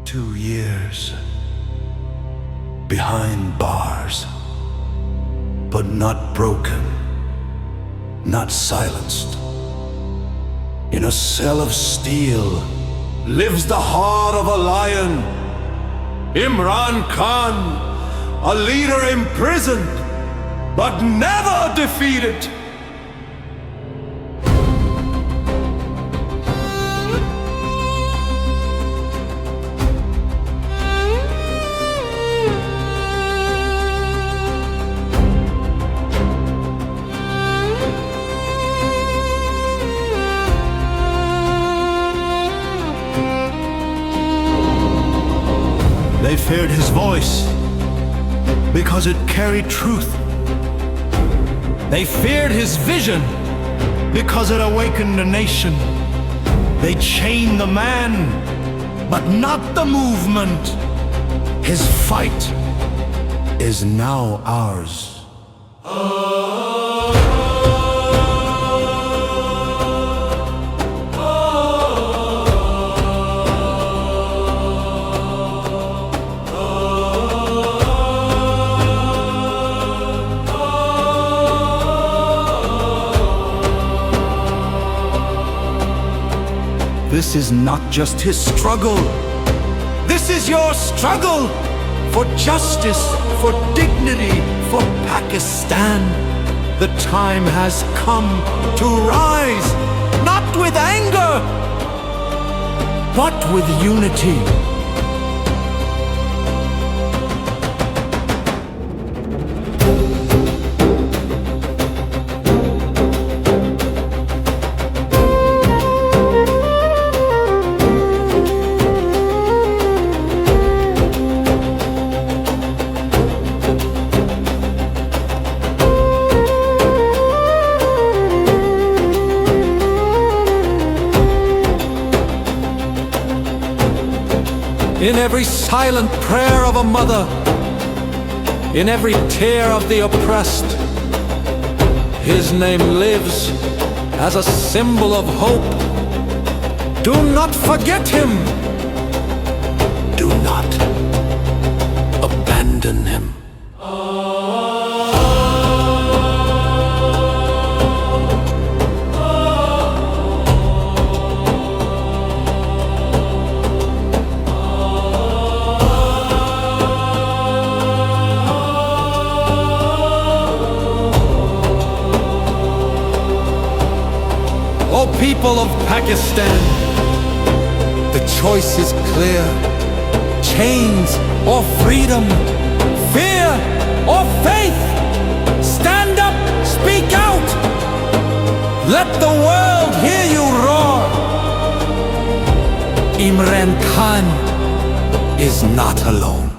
2 years behind bars, but not broken, not silenced. In a cell of steel lives the heart of a lion. Imran Khan, a leader imprisoned, but never defeated. They feared his voice because it carried truth. They feared his vision because it awakened a nation. They chained the man, but not the movement. His fight is now ours. This is not just his struggle. This is your struggle for justice, for dignity, for Pakistan. The time has come to rise, not with anger, but with unity. In every silent prayer of a mother, in every tear of the oppressed, his name lives as a symbol of hope. Do not forget him. Do not abandon him. O people of Pakistan, the choice is clear. Chains or freedom, fear or faith. Stand up, speak out. Let the world hear you roar. Imran Khan is not alone.